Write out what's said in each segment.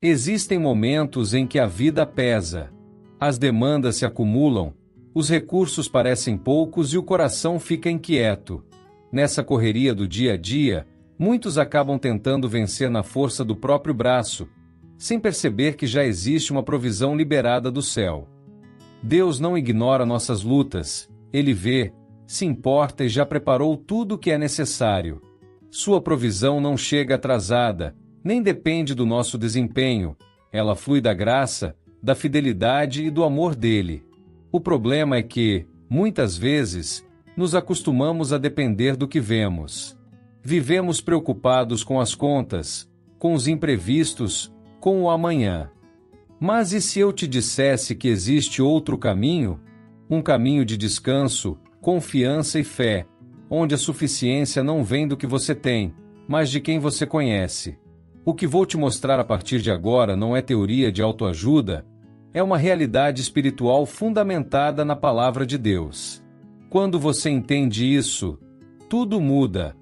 Existem momentos em que a vida pesa. As demandas se acumulam, os recursos parecem poucos e o coração fica inquieto. Nessa correria do dia a dia, muitos acabam tentando vencer na força do próprio braço, sem perceber que já existe uma provisão liberada do céu. Deus não ignora nossas lutas, Ele vê, se importa e já preparou tudo o que é necessário. Sua provisão não chega atrasada, nem depende do nosso desempenho, ela flui da graça, da fidelidade e do amor dele. O problema é que, muitas vezes, nos acostumamos a depender do que vemos. Vivemos preocupados com as contas, com os imprevistos, com o amanhã. Mas e se eu te dissesse que existe outro caminho? Um caminho de descanso, confiança e fé, onde a suficiência não vem do que você tem, mas de quem você conhece. O que vou te mostrar a partir de agora não é teoria de autoajuda, é uma realidade espiritual fundamentada na Palavra de Deus. Quando você entende isso, tudo muda.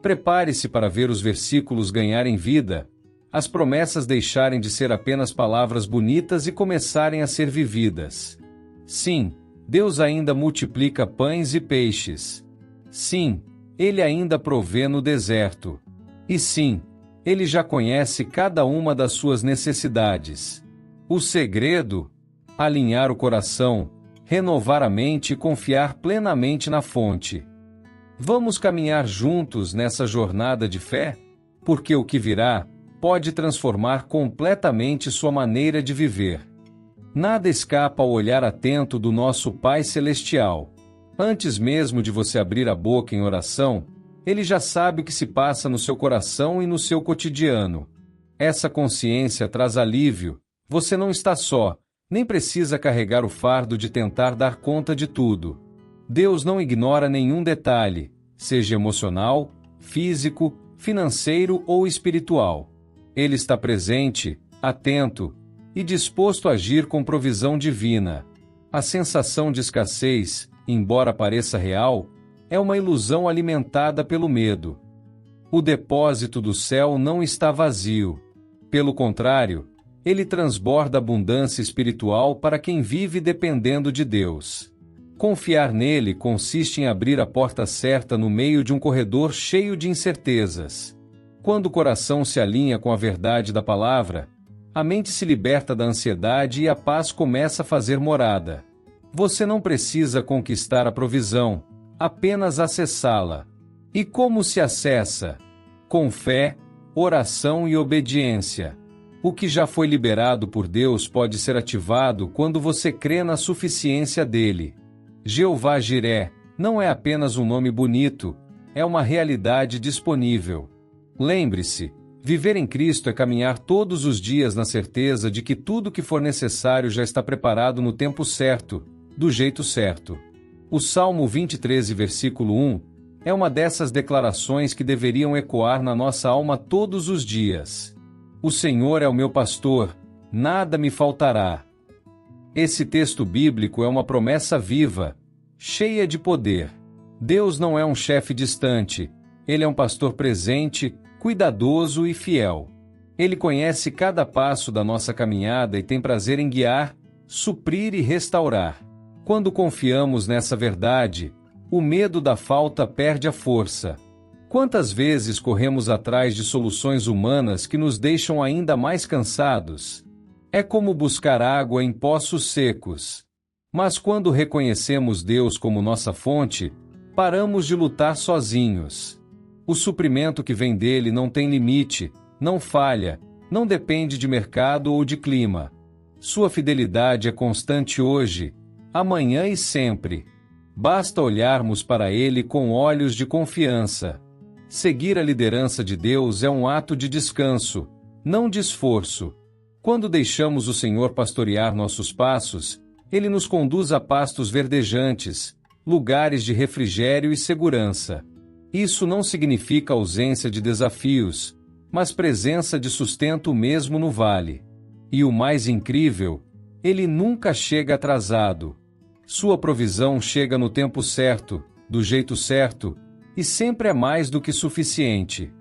Prepare-se para ver os versículos ganharem vida, as promessas deixarem de ser apenas palavras bonitas e começarem a ser vividas. Sim, Deus ainda multiplica pães e peixes. Sim, Ele ainda provê no deserto. E sim, Ele já conhece cada uma das suas necessidades. O segredo? Alinhar o coração, renovar a mente e confiar plenamente na fonte. Vamos caminhar juntos nessa jornada de fé? Porque o que virá pode transformar completamente sua maneira de viver. Nada escapa ao olhar atento do nosso Pai Celestial. Antes mesmo de você abrir a boca em oração, Ele já sabe o que se passa no seu coração e no seu cotidiano. Essa consciência traz alívio. Você não está só, nem precisa carregar o fardo de tentar dar conta de tudo. Deus não ignora nenhum detalhe, seja emocional, físico, financeiro ou espiritual. Ele está presente, atento e disposto a agir com provisão divina. A sensação de escassez, embora pareça real, é uma ilusão alimentada pelo medo. O depósito do céu não está vazio. Pelo contrário, ele transborda abundância espiritual para quem vive dependendo de Deus. Confiar nele consiste em abrir a porta certa no meio de um corredor cheio de incertezas. Quando o coração se alinha com a verdade da palavra, a mente se liberta da ansiedade e a paz começa a fazer morada. Você não precisa conquistar a provisão, apenas acessá-la. E como se acessa? Com fé, oração e obediência. O que já foi liberado por Deus pode ser ativado quando você crê na suficiência dele. Jeová Jiré não é apenas um nome bonito, é uma realidade disponível. Lembre-se, viver em Cristo é caminhar todos os dias na certeza de que tudo que for necessário já está preparado no tempo certo, do jeito certo. O Salmo 23, versículo 1, é uma dessas declarações que deveriam ecoar na nossa alma todos os dias. O Senhor é o meu pastor, nada me faltará. Esse texto bíblico é uma promessa viva, cheia de poder. Deus não é um chefe distante, Ele é um pastor presente, cuidadoso e fiel. Ele conhece cada passo da nossa caminhada e tem prazer em guiar, suprir e restaurar. Quando confiamos nessa verdade, o medo da falta perde a força. Quantas vezes corremos atrás de soluções humanas que nos deixam ainda mais cansados? É como buscar água em poços secos. Mas quando reconhecemos Deus como nossa fonte, paramos de lutar sozinhos. O suprimento que vem dele não tem limite, não falha, não depende de mercado ou de clima. Sua fidelidade é constante hoje, amanhã e sempre. Basta olharmos para ele com olhos de confiança. Seguir a liderança de Deus é um ato de descanso, não de esforço. Quando deixamos o Senhor pastorear nossos passos, Ele nos conduz a pastos verdejantes, lugares de refrigério e segurança. Isso não significa ausência de desafios, mas presença de sustento mesmo no vale. E o mais incrível, Ele nunca chega atrasado. Sua provisão chega no tempo certo, do jeito certo, e sempre é mais do que suficiente.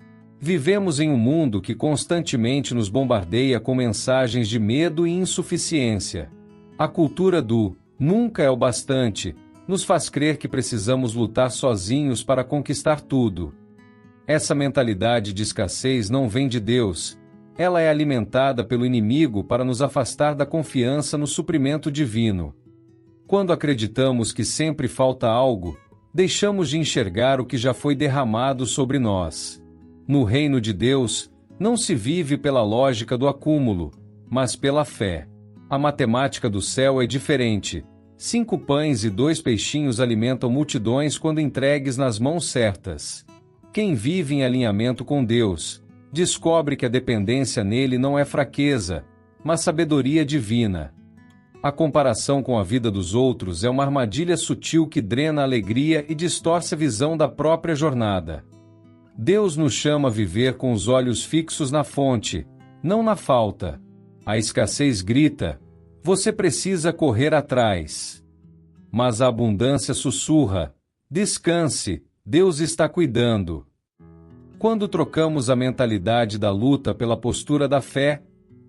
Vivemos em um mundo que constantemente nos bombardeia com mensagens de medo e insuficiência. A cultura do "nunca é o bastante" nos faz crer que precisamos lutar sozinhos para conquistar tudo. Essa mentalidade de escassez não vem de Deus. Ela é alimentada pelo inimigo para nos afastar da confiança no suprimento divino. Quando acreditamos que sempre falta algo, deixamos de enxergar o que já foi derramado sobre nós. No reino de Deus, não se vive pela lógica do acúmulo, mas pela fé. A matemática do céu é diferente. 5 pães e 2 peixinhos alimentam multidões quando entregues nas mãos certas. Quem vive em alinhamento com Deus, descobre que a dependência nele não é fraqueza, mas sabedoria divina. A comparação com a vida dos outros é uma armadilha sutil que drena a alegria e distorce a visão da própria jornada. Deus nos chama a viver com os olhos fixos na fonte, não na falta. A escassez grita: você precisa correr atrás. Mas a abundância sussurra: descanse, Deus está cuidando. Quando trocamos a mentalidade da luta pela postura da fé,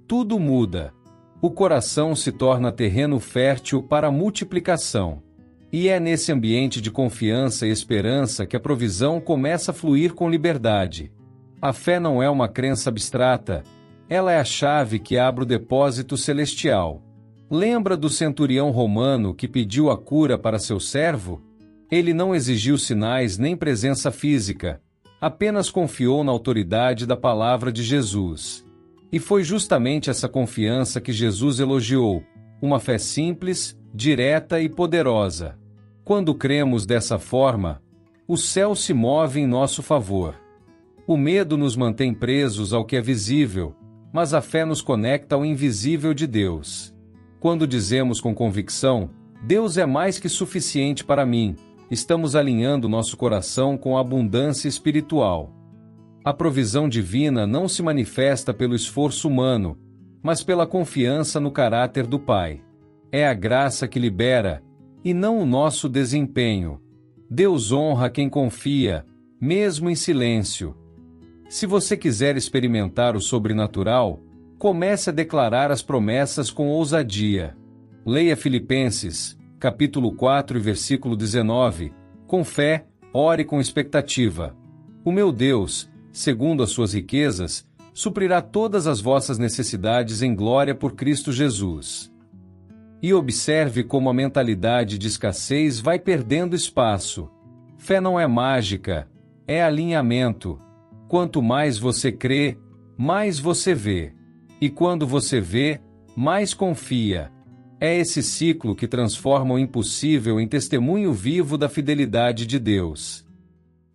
tudo muda. O coração se torna terreno fértil para a multiplicação. E é nesse ambiente de confiança e esperança que a provisão começa a fluir com liberdade. A fé não é uma crença abstrata, ela é a chave que abre o depósito celestial. Lembra do centurião romano que pediu a cura para seu servo? Ele não exigiu sinais nem presença física, apenas confiou na autoridade da palavra de Jesus. E foi justamente essa confiança que Jesus elogiou, uma fé simples, direta e poderosa. Quando cremos dessa forma, o céu se move em nosso favor. O medo nos mantém presos ao que é visível, mas a fé nos conecta ao invisível de Deus. Quando dizemos com convicção, Deus é mais que suficiente para mim, estamos alinhando nosso coração com a abundância espiritual. A provisão divina não se manifesta pelo esforço humano, mas pela confiança no caráter do Pai. É a graça que libera, e não o nosso desempenho. Deus honra quem confia, mesmo em silêncio. Se você quiser experimentar o sobrenatural, comece a declarar as promessas com ousadia. Leia Filipenses, capítulo 4 e versículo 19. Com fé, ore com expectativa. O meu Deus, segundo as suas riquezas, suprirá todas as vossas necessidades em glória por Cristo Jesus. E observe como a mentalidade de escassez vai perdendo espaço. Fé não é mágica, é alinhamento. Quanto mais você crê, mais você vê. E quando você vê, mais confia. É esse ciclo que transforma o impossível em testemunho vivo da fidelidade de Deus.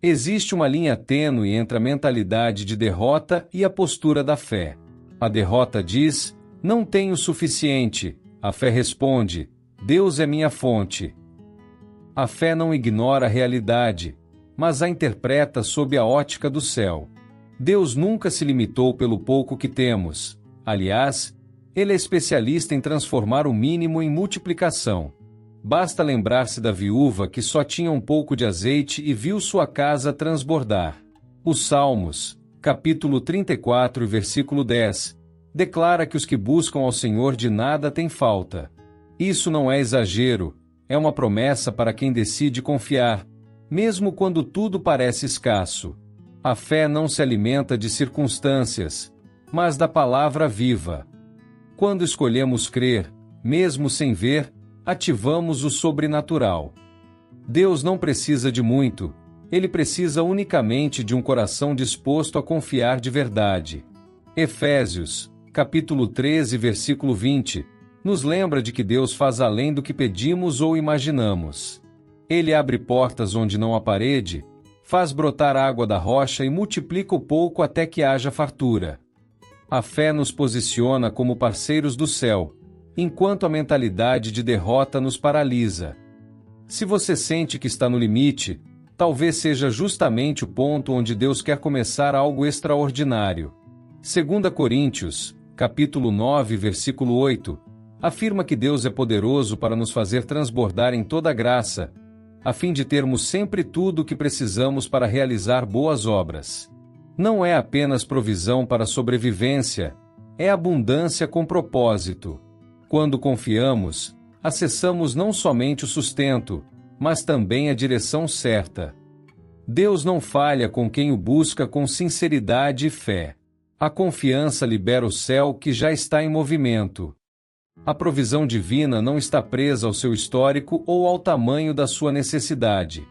Existe uma linha tênue entre a mentalidade de derrota e a postura da fé. A derrota diz: não tenho o suficiente. A fé responde: Deus é minha fonte. A fé não ignora a realidade, mas a interpreta sob a ótica do céu. Deus nunca se limitou pelo pouco que temos. Aliás, Ele é especialista em transformar o mínimo em multiplicação. Basta lembrar-se da viúva que só tinha um pouco de azeite e viu sua casa transbordar. Os Salmos, capítulo 34 e versículo 10, declara que os que buscam ao Senhor de nada têm falta. Isso não é exagero, é uma promessa para quem decide confiar, mesmo quando tudo parece escasso. A fé não se alimenta de circunstâncias, mas da palavra viva. Quando escolhemos crer, mesmo sem ver, ativamos o sobrenatural. Deus não precisa de muito, Ele precisa unicamente de um coração disposto a confiar de verdade. Efésios, capítulo 13, versículo 20, nos lembra de que Deus faz além do que pedimos ou imaginamos. Ele abre portas onde não há parede, faz brotar água da rocha e multiplica o pouco até que haja fartura. A fé nos posiciona como parceiros do céu, enquanto a mentalidade de derrota nos paralisa. Se você sente que está no limite, talvez seja justamente o ponto onde Deus quer começar algo extraordinário. 2 Coríntios, capítulo 9, versículo 8, afirma que Deus é poderoso para nos fazer transbordar em toda graça, a fim de termos sempre tudo o que precisamos para realizar boas obras. Não é apenas provisão para sobrevivência, é abundância com propósito. Quando confiamos, acessamos não somente o sustento, mas também a direção certa. Deus não falha com quem o busca com sinceridade e fé. A confiança libera o céu que já está em movimento. A provisão divina não está presa ao seu histórico ou ao tamanho da sua necessidade.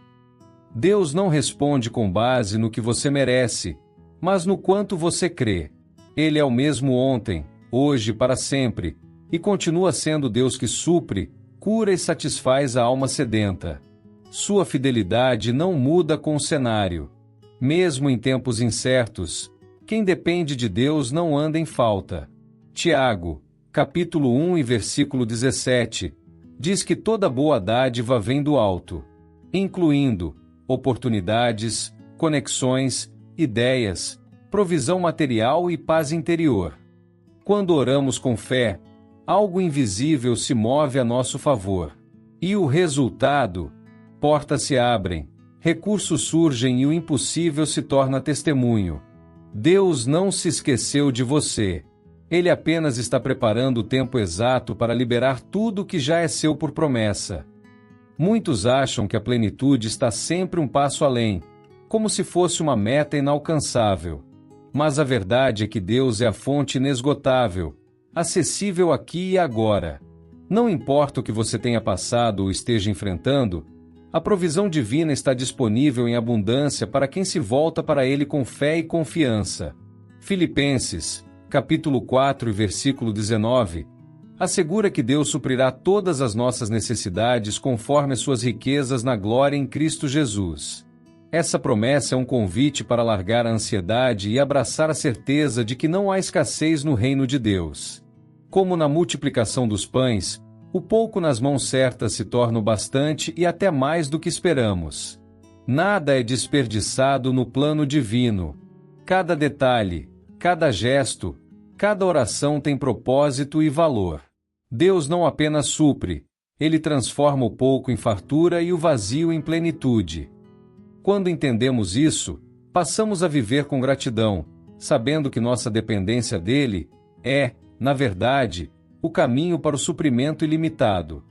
Deus não responde com base no que você merece, mas no quanto você crê. Ele é o mesmo ontem, hoje e para sempre, e continua sendo Deus que supre, cura e satisfaz a alma sedenta. Sua fidelidade não muda com o cenário. Mesmo em tempos incertos, quem depende de Deus não anda em falta. Tiago, capítulo 1 e versículo 17, diz que toda boa dádiva vem do alto, incluindo oportunidades, conexões, ideias, provisão material e paz interior. Quando oramos com fé, algo invisível se move a nosso favor. E o resultado? Portas se abrem, recursos surgem e o impossível se torna testemunho. Deus não se esqueceu de você. Ele apenas está preparando o tempo exato para liberar tudo que já é seu por promessa. Muitos acham que a plenitude está sempre um passo além, como se fosse uma meta inalcançável. Mas a verdade é que Deus é a fonte inesgotável, acessível aqui e agora. Não importa o que você tenha passado ou esteja enfrentando, a provisão divina está disponível em abundância para quem se volta para Ele com fé e confiança. Filipenses, capítulo 4 e versículo 19, assegura que Deus suprirá todas as nossas necessidades conforme as suas riquezas na glória em Cristo Jesus. Essa promessa é um convite para largar a ansiedade e abraçar a certeza de que não há escassez no reino de Deus. Como na multiplicação dos pães, o pouco nas mãos certas se torna o bastante e até mais do que esperamos. Nada é desperdiçado no plano divino. Cada detalhe, cada gesto, cada oração tem propósito e valor. Deus não apenas supre, Ele transforma o pouco em fartura e o vazio em plenitude. Quando entendemos isso, passamos a viver com gratidão, sabendo que nossa dependência dele é, na verdade, o caminho para o suprimento ilimitado.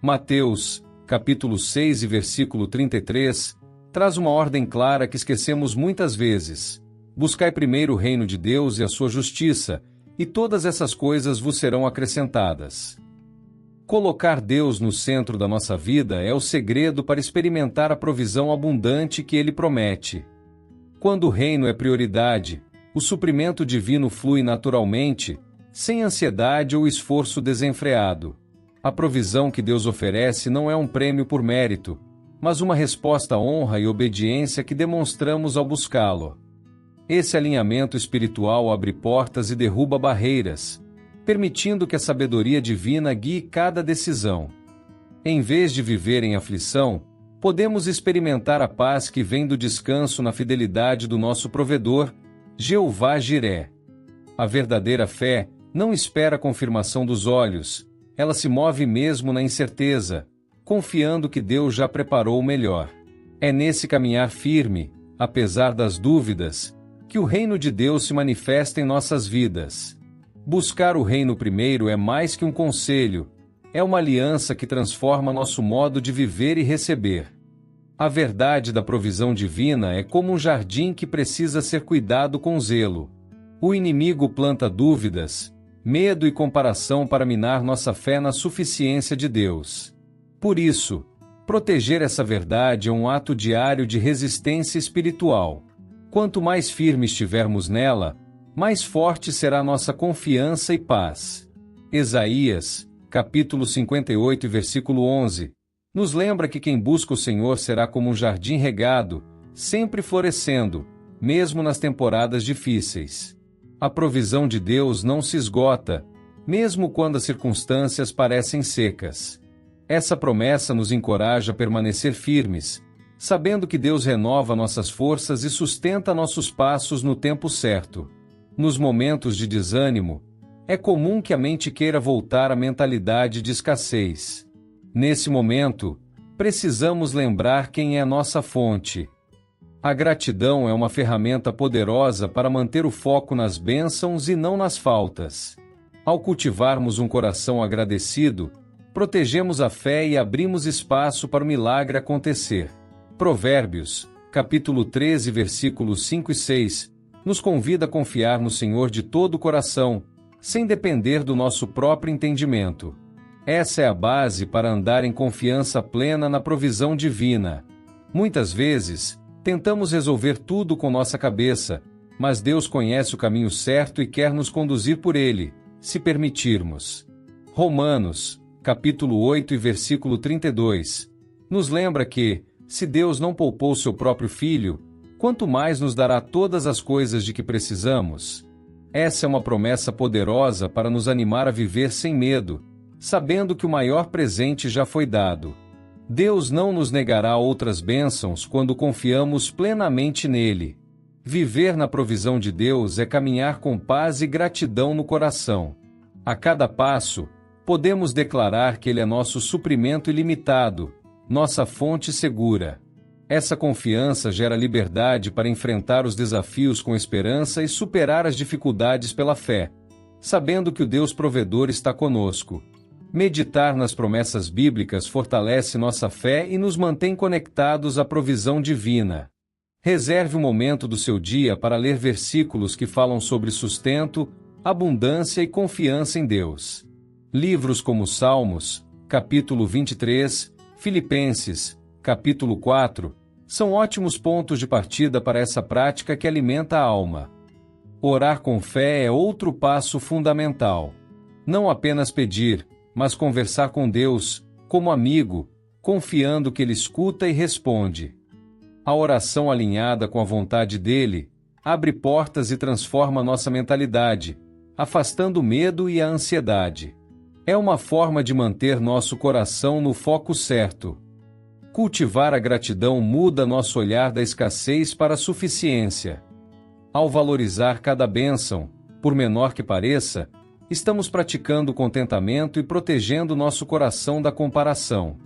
Mateus, capítulo 6 e versículo 33, traz uma ordem clara que esquecemos muitas vezes. Buscai primeiro o reino de Deus e a sua justiça, e todas essas coisas vos serão acrescentadas. Colocar Deus no centro da nossa vida é o segredo para experimentar a provisão abundante que Ele promete. Quando o reino é prioridade, o suprimento divino flui naturalmente, sem ansiedade ou esforço desenfreado. A provisão que Deus oferece não é um prêmio por mérito, mas uma resposta à honra e obediência que demonstramos ao buscá-lo. Esse alinhamento espiritual abre portas e derruba barreiras, permitindo que a sabedoria divina guie cada decisão. Em vez de viver em aflição, podemos experimentar a paz que vem do descanso na fidelidade do nosso provedor, Jeová Jiré. A verdadeira fé não espera a confirmação dos olhos, ela se move mesmo na incerteza, confiando que Deus já preparou o melhor. É nesse caminhar firme, apesar das dúvidas, que o reino de Deus se manifesta em nossas vidas. Buscar o reino primeiro é mais que um conselho, é uma aliança que transforma nosso modo de viver e receber. A verdade da provisão divina é como um jardim que precisa ser cuidado com zelo. O inimigo planta dúvidas, medo e comparação para minar nossa fé na suficiência de Deus. Por isso, proteger essa verdade é um ato diário de resistência espiritual. Quanto mais firme estivermos nela, mais forte será nossa confiança e paz. Isaías, capítulo 58 e versículo 11, nos lembra que quem busca o Senhor será como um jardim regado, sempre florescendo, mesmo nas temporadas difíceis. A provisão de Deus não se esgota, mesmo quando as circunstâncias parecem secas. Essa promessa nos encoraja a permanecer firmes, sabendo que Deus renova nossas forças e sustenta nossos passos no tempo certo. Nos momentos de desânimo, é comum que a mente queira voltar à mentalidade de escassez. Nesse momento, precisamos lembrar quem é nossa fonte. A gratidão é uma ferramenta poderosa para manter o foco nas bênçãos e não nas faltas. Ao cultivarmos um coração agradecido, protegemos a fé e abrimos espaço para o milagre acontecer. Provérbios, capítulo 13, versículos 5 e 6, nos convida a confiar no Senhor de todo o coração, sem depender do nosso próprio entendimento. Essa é a base para andar em confiança plena na provisão divina. Muitas vezes, tentamos resolver tudo com nossa cabeça, mas Deus conhece o caminho certo e quer nos conduzir por ele, se permitirmos. Romanos, capítulo 8 e versículo 32, nos lembra que, se Deus não poupou seu próprio Filho, quanto mais nos dará todas as coisas de que precisamos? Essa é uma promessa poderosa para nos animar a viver sem medo, sabendo que o maior presente já foi dado. Deus não nos negará outras bênçãos quando confiamos plenamente nele. Viver na provisão de Deus é caminhar com paz e gratidão no coração. A cada passo, podemos declarar que Ele é nosso suprimento ilimitado, nossa fonte segura. Essa confiança gera liberdade para enfrentar os desafios com esperança e superar as dificuldades pela fé, sabendo que o Deus provedor está conosco. Meditar nas promessas bíblicas fortalece nossa fé e nos mantém conectados à provisão divina. Reserve um momento do seu dia para ler versículos que falam sobre sustento, abundância e confiança em Deus. Livros como Salmos, capítulo 23, Filipenses, capítulo 4, são ótimos pontos de partida para essa prática que alimenta a alma. Orar com fé é outro passo fundamental. Não apenas pedir, mas conversar com Deus, como amigo, confiando que Ele escuta e responde. A oração alinhada com a vontade dEle abre portas e transforma nossa mentalidade, afastando o medo e a ansiedade. É uma forma de manter nosso coração no foco certo. Cultivar a gratidão muda nosso olhar da escassez para a suficiência. Ao valorizar cada bênção, por menor que pareça, estamos praticando o contentamento e protegendo nosso coração da comparação.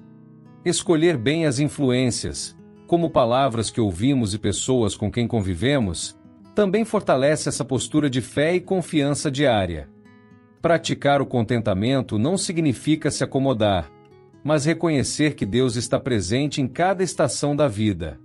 Escolher bem as influências, como palavras que ouvimos e pessoas com quem convivemos, também fortalece essa postura de fé e confiança diária. Praticar o contentamento não significa se acomodar, mas reconhecer que Deus está presente em cada estação da vida.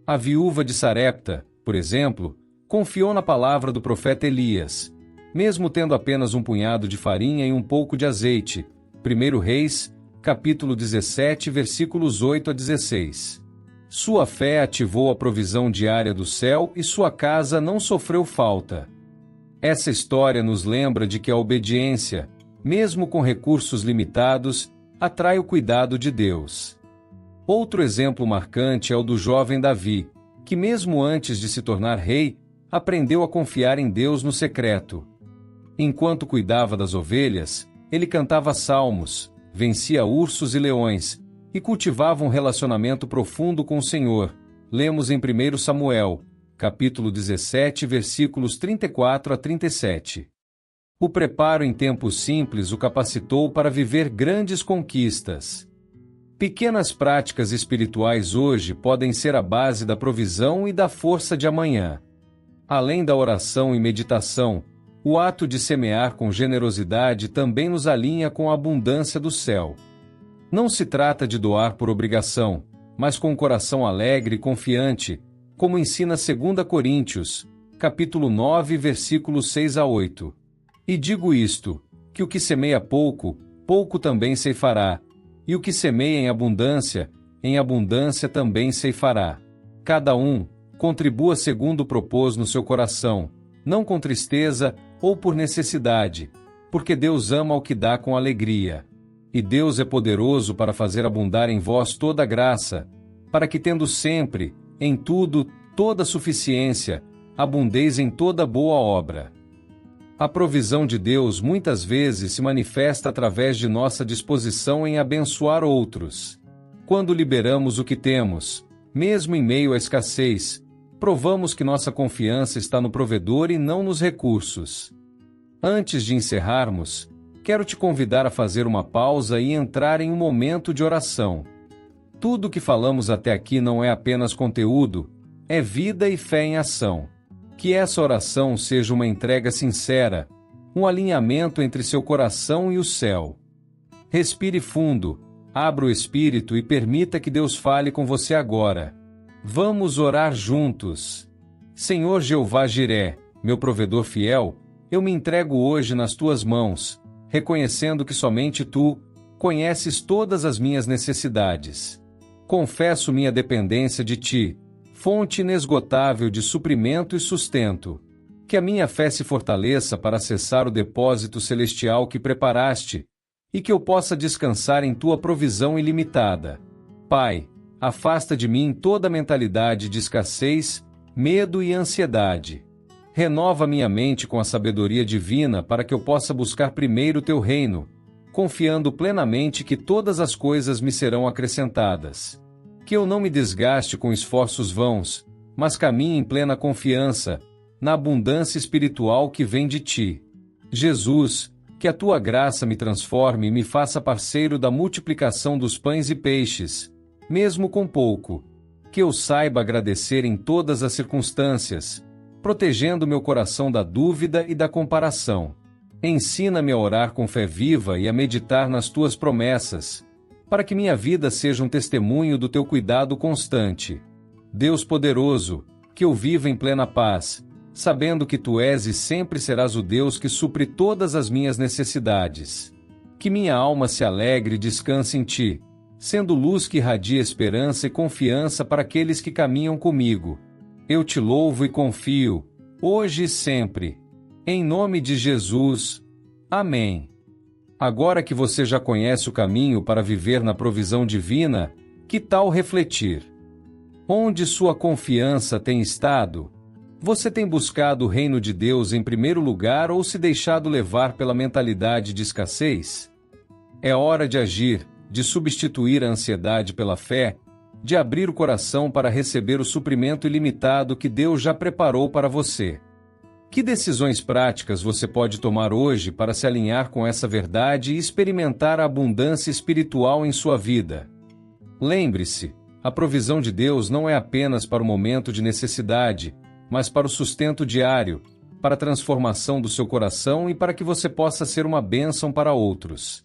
A viúva de Sarepta, por exemplo, confiou na palavra do profeta Elias, mesmo tendo apenas um punhado de farinha e um pouco de azeite. 1 Reis, capítulo 17, versículos 8 a 16. Sua fé ativou a provisão diária do céu e sua casa não sofreu falta. Essa história nos lembra de que a obediência, mesmo com recursos limitados, atrai o cuidado de Deus. Outro exemplo marcante é o do jovem Davi, que mesmo antes de se tornar rei, aprendeu a confiar em Deus no secreto. Enquanto cuidava das ovelhas, ele cantava salmos, vencia ursos e leões, e cultivava um relacionamento profundo com o Senhor. Lemos em 1 Samuel, capítulo 17, versículos 34 a 37. O preparo em tempos simples o capacitou para viver grandes conquistas. Pequenas práticas espirituais hoje podem ser a base da provisão e da força de amanhã. Além da oração e meditação, o ato de semear com generosidade também nos alinha com a abundância do céu. Não se trata de doar por obrigação, mas com um coração alegre e confiante, como ensina 2 Coríntios, capítulo 9, versículos 6 a 8. E digo isto, que o que semeia pouco, pouco também ceifará, e o que semeia em abundância também ceifará. Cada um contribua segundo propôs no seu coração, não com tristeza ou por necessidade, porque Deus ama o que dá com alegria. E Deus é poderoso para fazer abundar em vós toda a graça, para que tendo sempre, em tudo, toda suficiência, abundeis em toda boa obra. A provisão de Deus muitas vezes se manifesta através de nossa disposição em abençoar outros. Quando liberamos o que temos, mesmo em meio à escassez, provamos que nossa confiança está no provedor e não nos recursos. Antes de encerrarmos, quero te convidar a fazer uma pausa e entrar em um momento de oração. Tudo o que falamos até aqui não é apenas conteúdo, é vida e fé em ação. Que essa oração seja uma entrega sincera, um alinhamento entre seu coração e o céu. Respire fundo, abra o espírito e permita que Deus fale com você agora. Vamos orar juntos. Senhor Jeová Jiré, meu provedor fiel, eu me entrego hoje nas tuas mãos, reconhecendo que somente tu conheces todas as minhas necessidades. Confesso minha dependência de ti, fonte inesgotável de suprimento e sustento. Que a minha fé se fortaleça para acessar o depósito celestial que preparaste, e que eu possa descansar em tua provisão ilimitada. Pai, afasta de mim toda mentalidade de escassez, medo e ansiedade. Renova minha mente com a sabedoria divina para que eu possa buscar primeiro o teu reino, confiando plenamente que todas as coisas me serão acrescentadas. Que eu não me desgaste com esforços vãos, mas caminhe em plena confiança, na abundância espiritual que vem de ti. Jesus, que a tua graça me transforme e me faça parceiro da multiplicação dos pães e peixes, mesmo com pouco. Que eu saiba agradecer em todas as circunstâncias, protegendo meu coração da dúvida e da comparação. Ensina-me a orar com fé viva e a meditar nas tuas promessas, para que minha vida seja um testemunho do teu cuidado constante. Deus poderoso, que eu viva em plena paz, sabendo que tu és e sempre serás o Deus que supre todas as minhas necessidades. Que minha alma se alegre e descanse em ti, sendo luz que irradia esperança e confiança para aqueles que caminham comigo. Eu te louvo e confio, hoje e sempre. Em nome de Jesus. Amém. Agora que você já conhece o caminho para viver na provisão divina, que tal refletir? Onde sua confiança tem estado? Você tem buscado o reino de Deus em primeiro lugar ou se deixado levar pela mentalidade de escassez? É hora de agir, de substituir a ansiedade pela fé, de abrir o coração para receber o suprimento ilimitado que Deus já preparou para você. Que decisões práticas você pode tomar hoje para se alinhar com essa verdade e experimentar a abundância espiritual em sua vida? Lembre-se, a provisão de Deus não é apenas para o momento de necessidade, mas para o sustento diário, para a transformação do seu coração e para que você possa ser uma bênção para outros.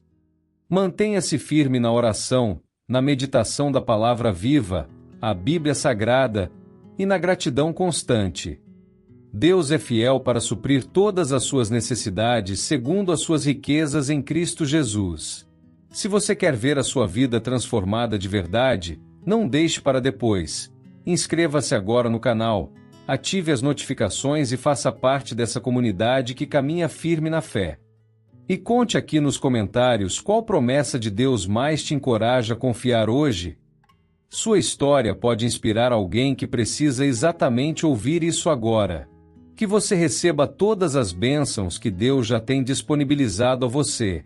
Mantenha-se firme na oração, na meditação da palavra viva, a Bíblia Sagrada, e na gratidão constante. Deus é fiel para suprir todas as suas necessidades segundo as suas riquezas em Cristo Jesus. Se você quer ver a sua vida transformada de verdade, não deixe para depois. Inscreva-se agora no canal, ative as notificações e faça parte dessa comunidade que caminha firme na fé. E conte aqui nos comentários qual promessa de Deus mais te encoraja a confiar hoje. Sua história pode inspirar alguém que precisa exatamente ouvir isso agora. Que você receba todas as bênçãos que Deus já tem disponibilizado a você.